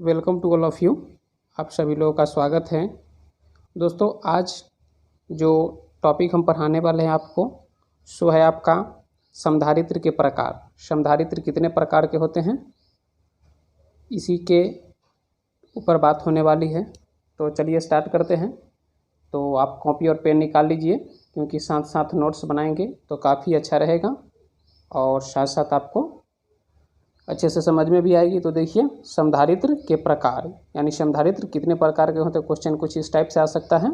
Welcome to all of you. आप सभी लोगों का स्वागत है। दोस्तों, आज जो टॉपिक हम पढ़ाने वाले हैं आपको, सो है आपका समधारित्र के प्रकार। समधारित्र कितने प्रकार के होते हैं, इसी के ऊपर बात होने वाली है। तो चलिए स्टार्ट करते हैं। तो आप कॉपी और पेन निकाल लीजिए, क्योंकि साथ साथ नोट्स बनाएंगे तो काफ़ी अच्छा रहेगा और साथ साथ आपको अच्छे से समझ में भी आएगी। तो देखिए, समधारित्र के प्रकार यानी समधारित्र कितने प्रकार के होते हैं। क्वेश्चन कुछ इस टाइप से आ सकता है।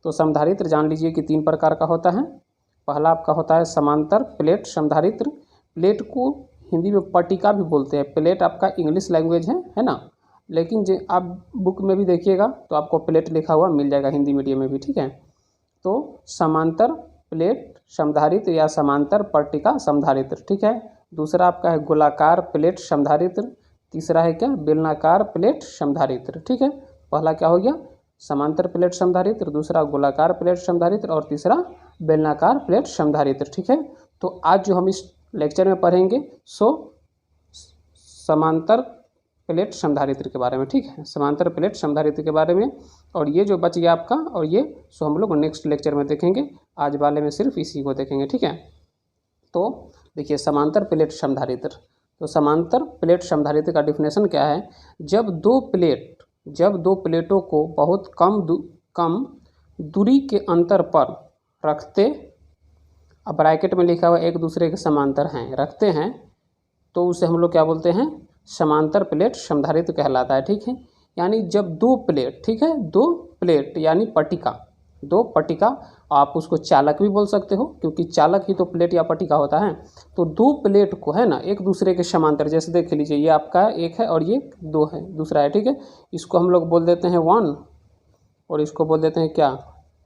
तो समधारित्र जान लीजिए कि 3 प्रकार का होता है। पहला आपका होता है समांतर प्लेट समधारित्र। प्लेट को हिंदी में पट्टिका भी बोलते हैं। प्लेट आपका इंग्लिश लैंग्वेज है ना, लेकिन जो आप बुक में भी देखिएगा तो आपको प्लेट लिखा हुआ मिल जाएगा हिंदी मीडियम में भी, ठीक है। तो समांतर प्लेट समधारित्र या समांतर पट्टिका समधारित्र, ठीक है। दूसरा आपका है गोलाकार प्लेट समधारित्र। तीसरा है क्या, बेलनाकार प्लेट समधारित्र, ठीक है। पहला क्या हो गया, समांतर प्लेट समधारित्र, दूसरा गोलाकार प्लेट समधारित्र और तीसरा बेलनाकार प्लेट समधारित्र, ठीक है। तो आज जो हम इस लेक्चर में पढ़ेंगे सो समांतर प्लेट समधारित्र के बारे में, ठीक है। समांतर प्लेट समधारित्र के बारे में। और ये जो बच गया आपका, और ये सो हम लोग नेक्स्ट लेक्चर में देखेंगे। आज वाले में सिर्फ इसी को देखेंगे, ठीक है। तो देखिए, समांतर प्लेट समधारित्र। तो समांतर प्लेट समधारित्र का डिफिनेशन क्या है, जब दो प्लेटों को बहुत कम दूरी के अंतर पर रखते, अब ब्रैकेट में लिखा हुआ एक दूसरे के समांतर हैं, रखते हैं, तो उसे हम लोग क्या बोलते हैं, समांतर प्लेट समधारित्र कहलाता है, ठीक है। यानी जब दो प्लेट, ठीक है, दो प्लेट यानी पट्टिका, दो पट्टिका, आप उसको चालक भी बोल सकते हो, क्योंकि चालक ही तो प्लेट या पट्टिका होता है। तो दो प्लेट को है ना एक दूसरे के समांतर, जैसे देख लीजिए, ये आपका एक है और ये दो है, दूसरा है, ठीक है। इसको हम लोग बोल देते हैं 1 और इसको बोल देते हैं क्या,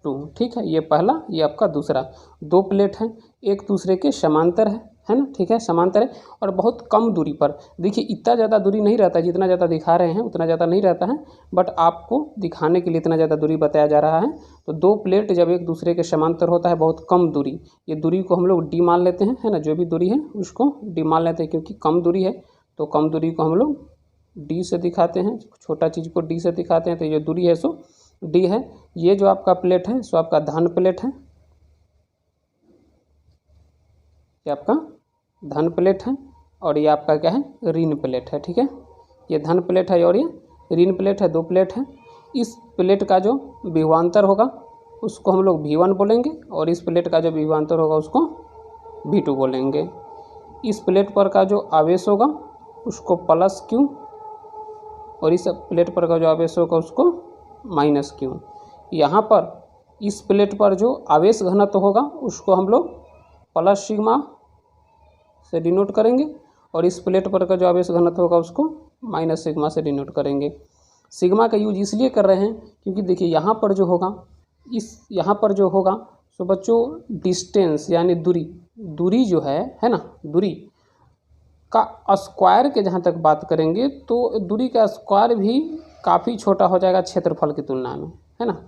2, ठीक है। ये पहला, ये आपका दूसरा। दो प्लेट हैं, एक दूसरे के समांतर है ना, ठीक है, समांतर है और बहुत कम दूरी पर। देखिए, इतना ज़्यादा दूरी नहीं रहता है, जितना ज़्यादा दिखा रहे हैं उतना ज़्यादा नहीं रहता है, बट आपको दिखाने के लिए इतना ज़्यादा दूरी बताया जा रहा है। तो दो प्लेट जब एक दूसरे के समांतर होता है, बहुत कम दूरी, ये दूरी को हम लोग डी मान लेते हैं, है ना। जो भी दूरी है उसको डी मान लेते हैं, क्योंकि कम दूरी है तो कम दूरी को हम लोग डी से दिखाते हैं, छोटा चीज़ को डी से दिखाते हैं। तो ये दूरी है सो डी है। ये जो आपका प्लेट है सो आपका धन प्लेट है, ये आपका धन प्लेट है और ये आपका क्या है, ऋण प्लेट है, ठीक है। ये धन प्लेट है और ये ऋण प्लेट है, दो प्लेट है। इस प्लेट का जो विभवांतर होगा उसको हम लोग V1 बोलेंगे और इस प्लेट का जो विभवांतर होगा उसको V2 बोलेंगे। इस प्लेट पर का जो आवेश होगा उसको प्लस Q और इस प्लेट पर का जो आवेश होगा उसको माइनस Q। यहाँ पर इस प्लेट पर जो आवेश घनत्व होगा उसको हम लोग प्लस सिग्मा से डिनोट करेंगे और इस प्लेट पर का जो आवेश घनत्व होगा उसको माइनस सिग्मा से डिनोट करेंगे। सिग्मा का यूज इसलिए कर रहे हैं क्योंकि देखिए, यहाँ पर जो होगा, यहाँ पर जो होगा सो बच्चों डिस्टेंस यानी दूरी जो है ना, दूरी का स्क्वायर के जहाँ तक बात करेंगे तो दूरी का स्क्वायर भी काफ़ी छोटा हो जाएगा क्षेत्रफल की तुलना में, है ना।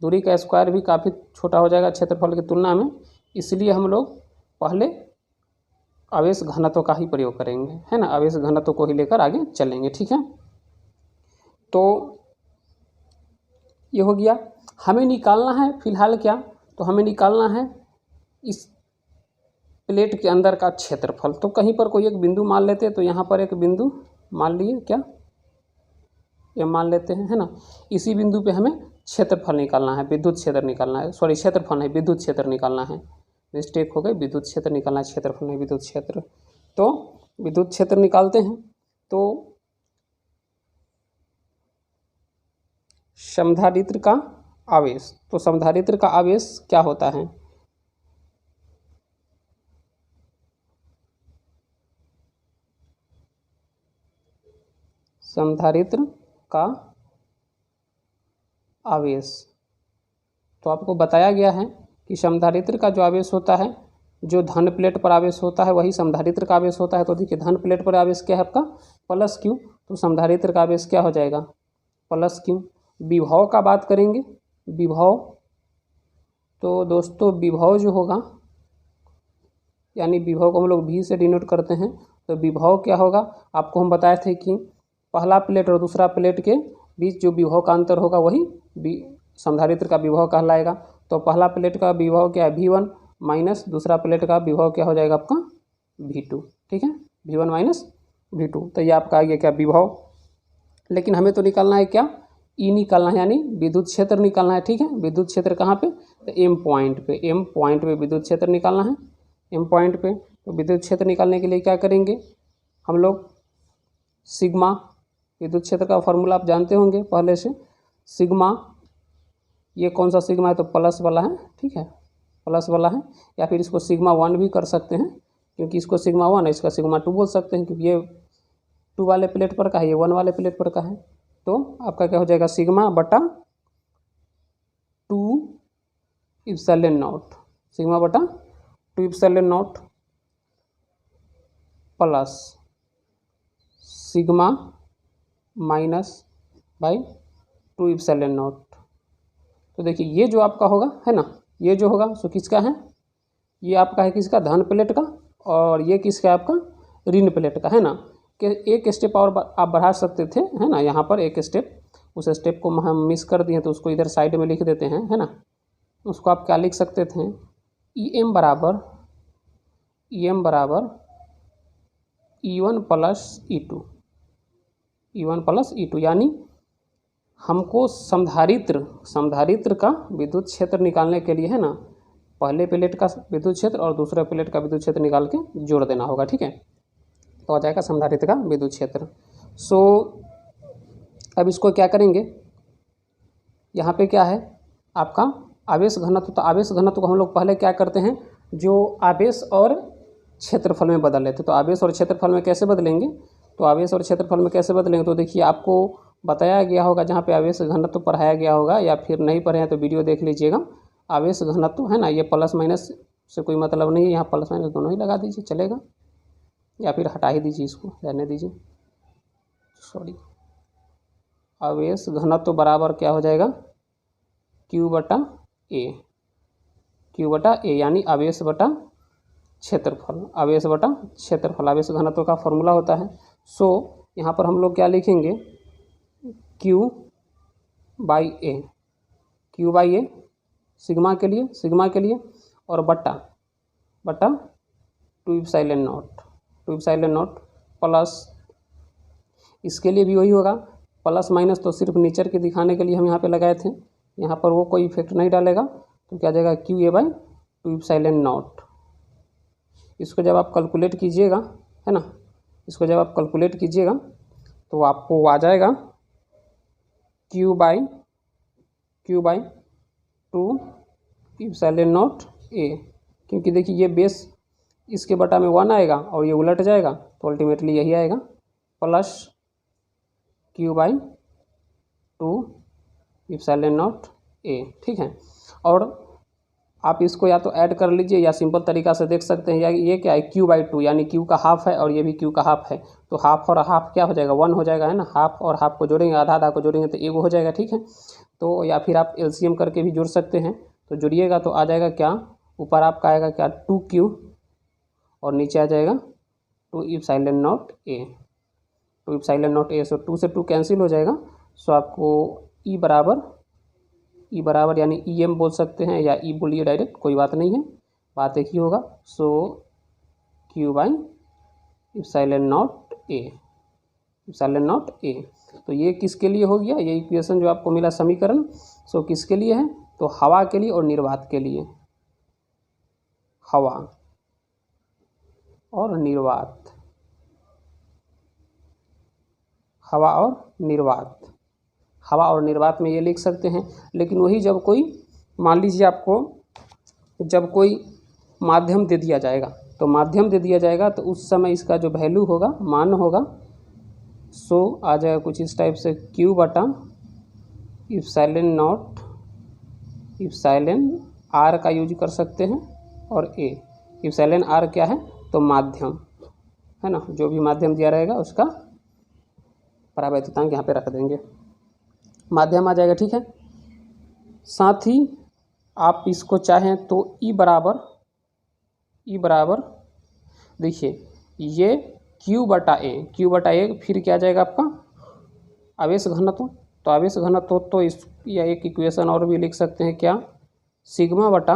दूरी का स्क्वायर भी काफ़ी छोटा हो जाएगा क्षेत्रफल की तुलना में, इसलिए हम लोग पहले आवेश घनत्व का ही प्रयोग करेंगे, है ना। आवेश घनत्व को ही लेकर आगे चलेंगे, ठीक है। तो ये हो गया। हमें निकालना है फिलहाल क्या, तो हमें निकालना है इस प्लेट के अंदर का क्षेत्रफल। तो कहीं पर कोई एक बिंदु मान लेते हैं, तो यहाँ पर एक बिंदु मान लिए, क्या ये मान लेते हैं, है ना। इसी बिंदु पे हमें क्षेत्रफल निकालना है, विद्युत क्षेत्र निकालना है, सॉरी क्षेत्रफल नहीं, विद्युत क्षेत्र निकालना है, मिस्टेक हो गई, विद्युत क्षेत्र निकालना है, क्षेत्रफल नहीं, विद्युत क्षेत्र। तो विद्युत क्षेत्र निकालते हैं। तो समधारित्र का आवेश, तो समधारित्र का आवेश क्या होता है, समधारित्र का आवेश। तो आपको बताया गया है कि समधारित्र का जो आवेश होता है, जो धन प्लेट पर आवेश होता है वही समधारित्र का आवेश होता है। तो देखिए, धन प्लेट पर आवेश क्या है आपका, प्लस Q, तो समधारित्र का आवेश क्या हो जाएगा, प्लस Q। विभव का बात करेंगे, विभव, तो दोस्तों विभव जो होगा, यानी विभव को हम लोग V से डिनोट करते हैं, तो विभव क्या होगा, आपको हम बताए थे कि पहला प्लेट और दूसरा प्लेट के बीच जो विभव का अंतर होगा वही समधारित्र का विभव कहलाएगा। तो पहला प्लेट का विभव क्या है V1 माइनस दूसरा प्लेट का विभव क्या हो जाएगा आपका V2, ठीक है, V1 माइनस V2। तो ये आपका आ गया क्या विभव। लेकिन हमें तो निकालना है क्या, ई निकालना है, यानी विद्युत क्षेत्र निकालना है, ठीक है। विद्युत क्षेत्र कहाँ पे, तो एम पॉइंट पे विद्युत क्षेत्र निकालना है, एम पॉइंट पे। तो विद्युत क्षेत्र निकालने के लिए क्या करेंगे हम लोग, सिग्मा, विद्युत क्षेत्र का फॉर्मूला आप जानते होंगे पहले से, सिग्मा, ये कौन सा सिग्मा है, तो प्लस वाला है, ठीक है, प्लस वाला है। या फिर इसको सिग्मा 1 भी कर सकते हैं, क्योंकि इसको सिग्मा 1 है, इसका सिग्मा 2 बोल सकते हैं, क्योंकि ये 2 वाले प्लेट पर का है, ये 1 वाले प्लेट पर का है। तो आपका क्या हो जाएगा, सिग्मा बटा 2 इप्सिलॉन नॉट, सिग्मा बटा 2 epsilon not plus sigma minus by 2 epsilon not. तो देखिए ये जो आपका होगा है ना, ये जो होगा सो किसका है, ये आपका है किसका, धन प्लेट का, और ये किसका है आपका ऋण प्लेट का, है ना। कि एक स्टेप और आप बढ़ा सकते थे, है ना, यहाँ पर एक स्टेप, उस स्टेप को हम मिस कर दिए तो उसको इधर साइड में लिख देते हैं, है ना। उसको आप क्या लिख सकते थे, ई एम बराबर E1 plus E2, E1 plus E2, यानी हमको समधारित्र का विद्युत क्षेत्र निकालने के लिए, है ना, पहले प्लेट का विद्युत क्षेत्र और दूसरे प्लेट का विद्युत क्षेत्र निकाल के जोड़ देना होगा, ठीक है। तो आ जाएगा समधारित्र का विद्युत क्षेत्र। सो अब इसको क्या करेंगे, यहाँ पे क्या है आपका आवेश घनत्व। तो आवेश घनत्व को हम लोग पहले क्या करते हैं, जो आवेश और क्षेत्रफल में बदल लेते। तो आवेश और क्षेत्रफल में कैसे बदलेंगे, तो आवेश और क्षेत्रफल में कैसे बदलेंगे, तो देखिए आपको बताया गया होगा, जहाँ पे आवेश घनत्व पढ़ाया गया होगा, या फिर नहीं पढ़े हैं तो वीडियो देख लीजिएगा। आवेश घनत्व है ना, ये प्लस माइनस से कोई मतलब नहीं है, यहाँ प्लस माइनस दोनों ही लगा दीजिए चलेगा, या फिर हटा ही दीजिए, इसको रहने दीजिए, सॉरी। आवेश घनत्व बराबर क्या हो जाएगा, Q बटा ए, यानी आवेश बटा क्षेत्रफल, आवेश घनत्व का फॉर्मूला होता है। सो यहाँ पर हम लोग क्या लिखेंगे, Q बाई ए सिग्मा के लिए, और बटा 2 इप्सिलॉन नॉट प्लस, इसके लिए भी वही होगा, प्लस माइनस तो सिर्फ नेचर के दिखाने के लिए हम यहाँ पे लगाए थे, यहाँ पर वो कोई इफेक्ट नहीं डालेगा। तो क्या जाएगा, QA बाई 2 इप्सिलॉन नॉट। इसको जब आप कैलकुलेट कीजिएगा, है ना, इसको जब आप कैलकुलेट कीजिएगा तो आपको आ जाएगा Q by 2 epsilon not a, क्योंकि देखिए ये बेस इसके बटा में 1 आएगा और ये उलट जाएगा, तो अल्टीमेटली यही आएगा, plus Q by 2 epsilon not a, ठीक है। और आप इसको या तो ऐड कर लीजिए या सिंपल तरीका से देख सकते हैं, या ये क्या है, Q बाई 2, यानी Q का हाफ है और ये भी Q का हाफ है, तो हाफ और हाफ क्या हो जाएगा, 1 हो जाएगा, है ना। हाफ और हाफ को जोड़ेंगे, आधा को जोड़ेंगे तो 1 हो जाएगा, ठीक है। तो या फिर आप LCM करके भी जोड़ सकते हैं, तो जोड़िएगा तो आ जाएगा क्या, ऊपर आपका आएगा क्या 2Q, और नीचे आ जाएगा 2 इप्सिलॉन नॉट ए, सो 2 से 2 कैंसिल हो जाएगा। सो आपको ई बराबर यानी EM बोल सकते हैं, या ई बोलिए डायरेक्ट, कोई बात नहीं है, बात एक ही होगा। सो Q by epsilon not a, तो ये किसके लिए हो गया, ये इक्वेशन जो आपको मिला समीकरण, सो किसके लिए है, तो हवा के लिए और निर्वात के लिए, हवा और निर्वात में ये लिख सकते हैं। लेकिन वही जब कोई, मान लीजिए आपको जब कोई माध्यम दे दिया जाएगा, तो उस समय इसका जो वैल्यू होगा, मान होगा, सो आ जाएगा कुछ इस टाइप से, Q बटा इप्सिलॉन R का यूज कर सकते हैं, और ए, इप्सिलॉन R क्या है, तो माध्यम है ना, जो भी माध्यम दिया रहेगा उसका परावैद्युतांक यहाँ पे रख देंगे, माध्यम आ जाएगा, ठीक है। साथ ही आप इसको चाहें तो ई बराबर देखिए, ये Q बटा ए, फिर क्या आ जाएगा आपका आवेश घनत्व, तो आवेश घनत्व तो इस या एक इक्वेशन और भी लिख सकते हैं क्या, सिग्मा बटा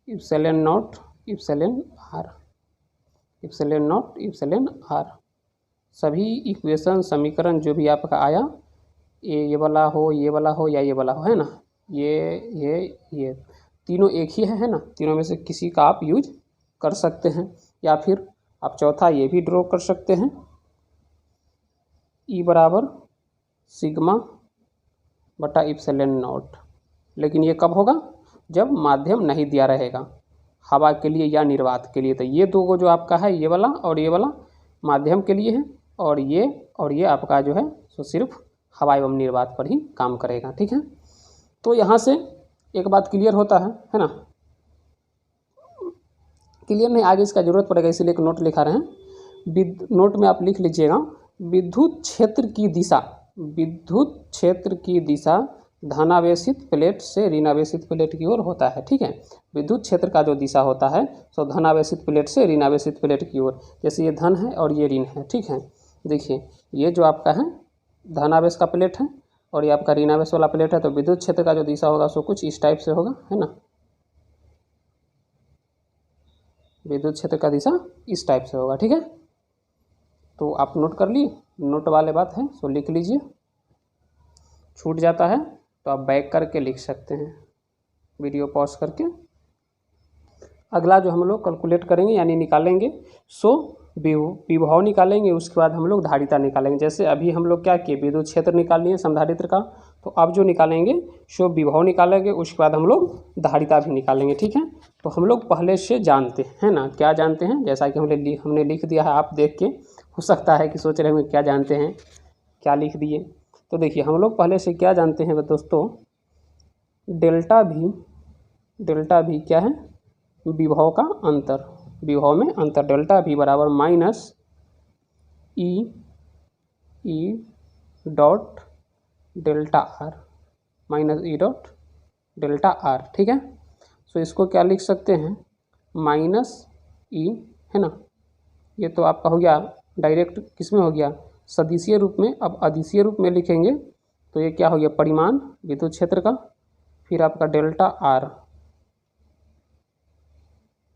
epsilon naught epsilon R, epsilon naught epsilon R. सभी इक्वेशन समीकरण जो भी आपका आया, ये वाला हो, ये वाला हो या ये वाला हो, है ना, ये तीनों एक ही है ना, तीनों में से किसी का आप यूज कर सकते हैं, या फिर आप चौथा ये भी ड्रॉ कर सकते हैं, ई बराबर सिग्मा बटा इप्सिलॉन नॉट। लेकिन ये कब होगा, जब माध्यम नहीं दिया रहेगा हवा के लिए या निर्वात के लिए। तो ये दो जो आपका है, ये वाला और ये वाला माध्यम के लिए है, और ये आपका जो है सो सिर्फ हवा एवं निर्वात पर ही काम करेगा, ठीक है। तो यहाँ से एक बात क्लियर होता है ना, क्लियर नहीं, आगे इसका जरूरत पड़ेगा इसीलिए एक नोट लिखा रहे हैं। नोट में आप लिख लीजिएगा, विद्युत क्षेत्र की दिशा धनावेशित प्लेट से ऋणावेशित प्लेट की ओर होता है, ठीक है। विद्युत क्षेत्र का जो दिशा होता है सो धनावेशित प्लेट से ऋणावेशित प्लेट की ओर, जैसे ये धन है और ये ऋण है, ठीक है। देखिए ये जो आपका है धनावेश का प्लेट है और ये आपका ऋणावेश वाला प्लेट है, तो विद्युत क्षेत्र का जो दिशा होगा सो कुछ इस टाइप से होगा, है ना, विद्युत क्षेत्र का दिशा इस टाइप से होगा, ठीक है। तो आप नोट कर लिए, नोट वाले बात है, सो लिख लीजिए। छूट जाता है तो आप बैक करके लिख सकते हैं, वीडियो पॉज करके। अगला जो हम लोग कैलकुलेट करेंगे यानी निकालेंगे, सो विभव निकालेंगे, उसके बाद हम लोग धारिता निकालेंगे। जैसे अभी हम लोग क्या किए, विद्युत क्षेत्र निकाल लिए संधारित्र का, तो अब जो निकालेंगे सो विभव निकालेंगे, उसके बाद हम लोग धारिता भी निकालेंगे, ठीक है। तो हम लोग पहले से जानते हैं ना, क्या जानते हैं, जैसा कि हमने लिख दिया है, आप देख के हो सकता है कि सोच रहे होंगे क्या जानते हैं, क्या लिख दिए। तो देखिए हम लोग पहले से क्या जानते हैं दोस्तों, डेल्टा भी क्या है, विभव का अंतर, विभव में अंतर, डेल्टा भी बराबर minus E dot delta R, minus E dot delta R, ठीक है। सो इसको क्या लिख सकते हैं, माइनस ई, है ना, ये तो आपका हो गया डायरेक्ट, किसमें हो गया, सदिशीय रूप में। अब अदिशीय रूप में लिखेंगे तो ये क्या हो गया, परिमाण विद्युत क्षेत्र का, फिर आपका डेल्टा आर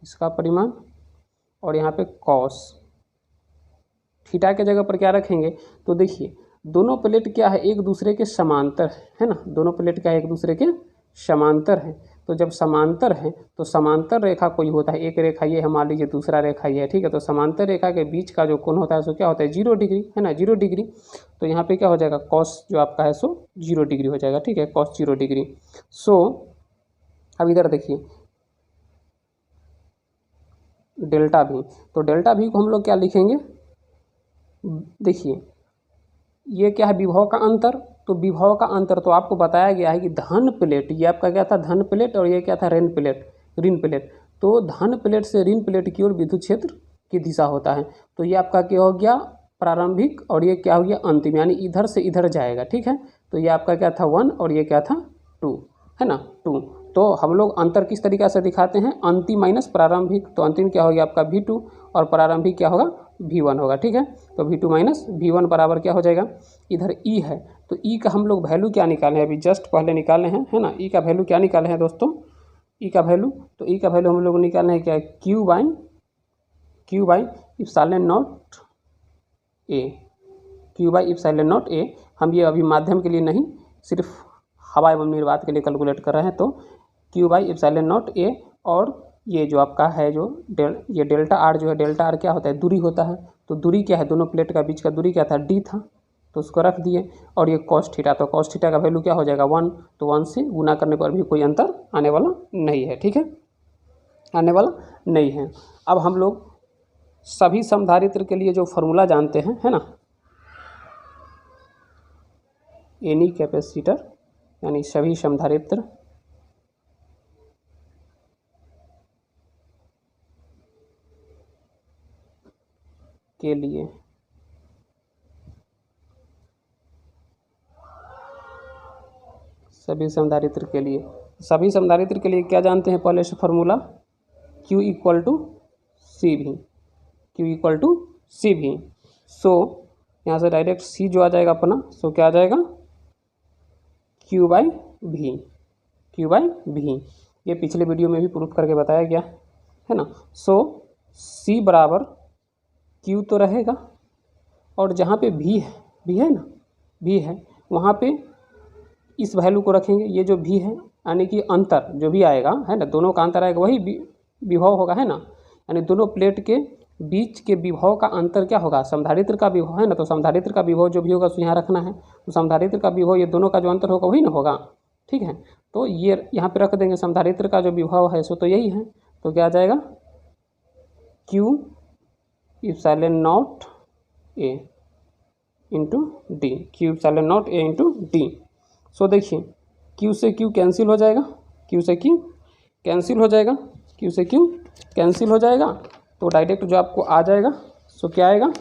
इसका परिमाण, और यहाँ पे कॉस, थीटा के जगह पर क्या रखेंगे, तो देखिए दोनों प्लेट क्या है, एक दूसरे के समांतर है ना, दोनों प्लेट क्या है, एक दूसरे के समांतर है। तो जब समांतर है तो समांतर रेखा कोई होता है, एक रेखा ये है, मान लीजिए दूसरा रेखा ये है, ठीक है। तो समांतर रेखा के बीच का जो कोण होता है सो क्या होता है, 0 डिग्री, है ना, 0 डिग्री। तो यहाँ पे क्या हो जाएगा, कॉस जो आपका है सो 0 डिग्री हो जाएगा, ठीक है, कॉस 0 डिग्री। सो अब इधर देखिए डेल्टा भी, तो डेल्टा भी को हम लोग क्या लिखेंगे, देखिए ये क्या है, विभव का अंतर, तो विभव का अंतर तो आपको बताया गया है कि धन प्लेट, ये आपका क्या था, धन प्लेट, और ये क्या था, ऋण प्लेट। तो धन प्लेट से ऋण प्लेट की ओर विद्युत क्षेत्र की दिशा होता है। तो ये आपका क्या हो गया, प्रारंभिक, और ये क्या हो गया, अंतिम, यानी इधर से इधर जाएगा, ठीक है। तो ये आपका क्या था 1 और ये क्या था 2, है ना, 2। तो हम लोग अंतर किस तरीक़ा से दिखाते हैं, अंतिम माइनस प्रारंभिक, तो अंतिम क्या हो गया आपका V2 और प्रारंभिक क्या होगा V1 होगा, ठीक है। तो V2 माइनस V1 बराबर क्या हो जाएगा, इधर E है, तो E का हम लोग वैल्यू क्या निकाले हैं, अभी जस्ट पहले निकाले हैं, है ना। E का वैल्यू क्या निकाले हैं दोस्तों, E का वैल्यू, तो E का वैल्यू हम लोग निकाले हैं क्या, Q by epsilon naught A, Q by epsilon naught A। हम ये अभी माध्यम के लिए नहीं, सिर्फ हवा एवं निर्वात के लिए कैलकुलेट कर रहे हैं। तो Q by epsilon naught A, और ये जो आपका है जो ये डेल्टा आर जो है, डेल्टा आर क्या होता है, दूरी होता है। तो दूरी क्या है, दोनों प्लेट का बीच का दूरी क्या था, D था, तो उसको रख दिए। और ये कॉस थीटा, तो कॉस थीटा का वैल्यू क्या हो जाएगा 1, तो 1 से गुना करने पर भी कोई अंतर आने वाला नहीं है, ठीक है, आने वाला नहीं है। अब हम लोग सभी समधारित्र के लिए जो फॉर्मूला जानते हैं, है ना, एनी कैपेसिटर यानी सभी समधारित्र के लिए सभी समधारित्र के लिए क्या जानते हैं, पहले से फॉर्मूला Q इक्वल टू सी भी। सो यहाँ से डायरेक्ट सी जो आ जाएगा अपना, सो क्या आ जाएगा Q/V, Q/V। ये पिछले वीडियो में भी प्रूफ करके बताया गया है ना। सो C बराबर Q तो रहेगा, और जहाँ पे V है ना, V है वहाँ पे इस वैल्यू को रखेंगे। ये जो V है यानी कि अंतर जो भी आएगा है ना, दोनों का अंतर आएगा वही विभव होगा है ना, यानी दोनों प्लेट के बीच के विभव का अंतर क्या होगा, समधारित्र का विभव है ना। तो समधारित्र का विभव जो भी होगा उसे यहाँ रखना है, तो समधारित्र का विभव ये दोनों का जो अंतर होगा वही ना होगा, ठीक है। तो ये यहाँ पे रख देंगे, समधारित्र का जो विभव है सो तो यही है, तो क्या आ जाएगा Q epsilon naught A into D, Q epsilon naught A into D. So देखिए Q से Q कैंसिल हो जाएगा, Q से Q कैंसिल हो जाएगा, Q से Q कैंसिल हो जाएगा, तो डायरेक्ट जो आपको आ जाएगा सो क्या आएगा,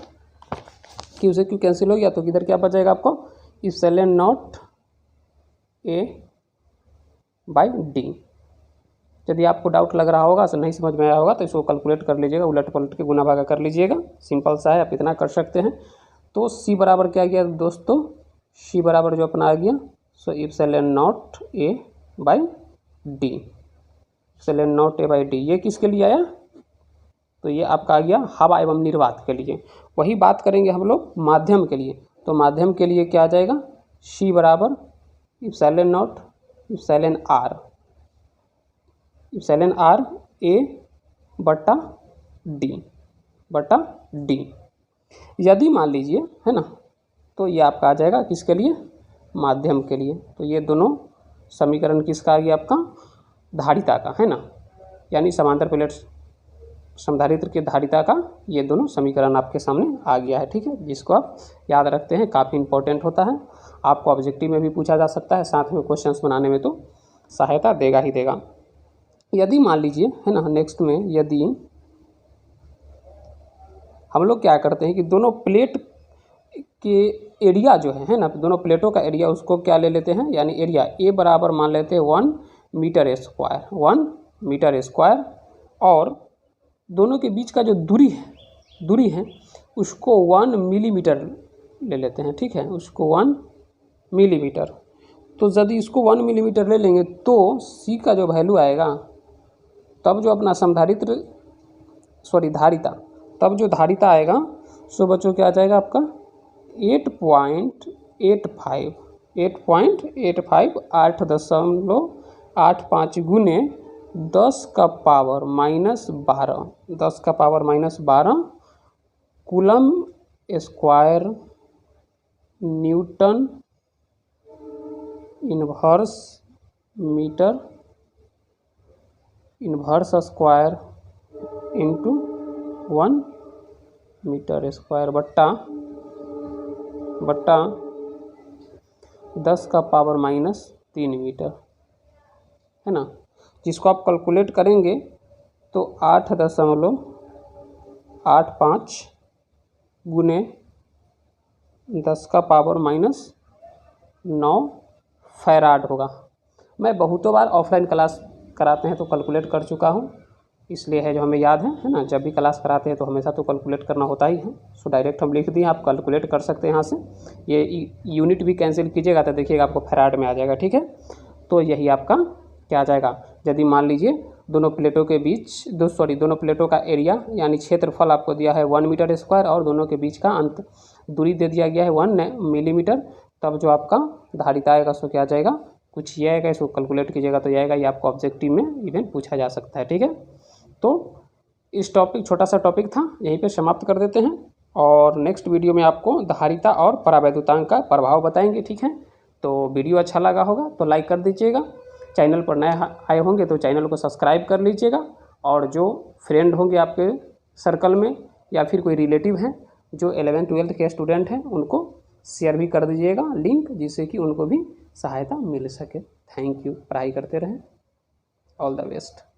Q से Q कैंसिल हो गया तो इधर क्या बच जाएगा आपको, epsilon naught A by D. यदि आपको डाउट लग रहा होगा, समझ में आया होगा तो इसको कैलकुलेट कर लीजिएगा, उलट पलट के गुना भागा कर लीजिएगा, सिंपल सा है, आप इतना कर सकते हैं। तो C बराबर क्या गया दोस्तों, C बराबर जो अपना आ गया so epsilon naught A by D, epsilon naught A by D. ये किसके लिए आया, तो ये आपका आ गया हवा एवं निर्वात के लिए। वही बात करेंगे हम लोग माध्यम के लिए, तो माध्यम के लिए क्या आ जाएगा, C बराबर epsilon naught epsilon R A बटा D। यदि मान लीजिए है ना, तो ये आपका आ जाएगा किसके लिए, माध्यम के लिए। तो ये दोनों समीकरण किसका आ गया आपका, धारिता का है ना, यानी समांतर प्लेट समधारित्र के धारिता का ये दोनों समीकरण आपके सामने आ गया है, ठीक है। जिसको आप याद रखते हैं, काफ़ी इंपॉर्टेंट होता है, आपको ऑब्जेक्टिव में भी पूछा जा सकता है, साथ में क्वेश्चंस बनाने में तो सहायता देगा ही देगा। यदि मान लीजिए है ना, नेक्स्ट में यदि हम लोग क्या करते हैं कि दोनों प्लेट के एरिया जो है ना, दोनों प्लेटों का एरिया उसको क्या ले लेते हैं, यानी एरिया A बराबर मान लेते हैं 1 मीटर स्क्वायर, और दोनों के बीच का जो दूरी है उसको 1 मिलीमीटर ले लेते हैं, ठीक है, उसको 1 मिलीमीटर। तो यदि इसको 1 मिलीमीटर ले लेंगे तो C का जो वैल्यू आएगा, तब जो अपना समधारित्र धारिता, तब जो धारिता आएगा सो बच्चों क्या आ जाएगा आपका 8.85 8.85 गुने 10 का power minus 12 coulomb square newton inverse square into 1 metre square बट्टा 10 का पावर माइनस 3 मीटर है ना। जिसको आप कैलकुलेट करेंगे तो 8.85 गुने 10 का पावर माइनस 9 फैराड होगा। मैं बहुतों बार ऑफलाइन क्लास कराते हैं तो कैलकुलेट कर चुका हूँ, इसलिए है जो हमें याद है ना। जब भी क्लास कराते हैं तो हमेशा तो कैलकुलेट करना होता ही है, सो डायरेक्ट हम लिख दिए, आप कैलकुलेट कर सकते हैं यहाँ से। ये यूनिट भी कैंसिल कीजिएगा तो देखिएगा आपको फैराड में आ जाएगा, ठीक है। तो यही आपका क्या आ जाएगा, यदि मान लीजिए दोनों प्लेटों के बीच दोनों प्लेटों का एरिया यानी क्षेत्रफल आपको दिया है 1 मीटर स्क्वायर और दोनों के बीच का दूरी दे दिया गया है 1 मिलीमीटर, तब जो आपका धारिता आएगा सो क्या आ जाएगा, कुछ ये आएगा, इसको कैलकुलेट कीजिएगा तो ये आएगा। ये आपको ऑब्जेक्टिव में इवन पूछा जा सकता है, ठीक है। तो इस टॉपिक, छोटा सा टॉपिक था, यहीं पे समाप्त कर देते हैं, और नेक्स्ट वीडियो में आपको धारिता और परावैद्युतांक का प्रभाव बताएंगे, ठीक है। तो वीडियो अच्छा लगा होगा तो लाइक कर दीजिएगा, चैनल पर नए आए होंगे तो चैनल को सब्सक्राइब कर लीजिएगा, और जो फ्रेंड होंगे आपके सर्कल में या फिर कोई रिलेटिव हैं जो 11th-12th के स्टूडेंट हैं उनको शेयर भी कर दीजिएगा लिंक, जिससे कि उनको भी सहायता मिल सके। थैंक यू, पढ़ाई करते रहें, ऑल द बेस्ट।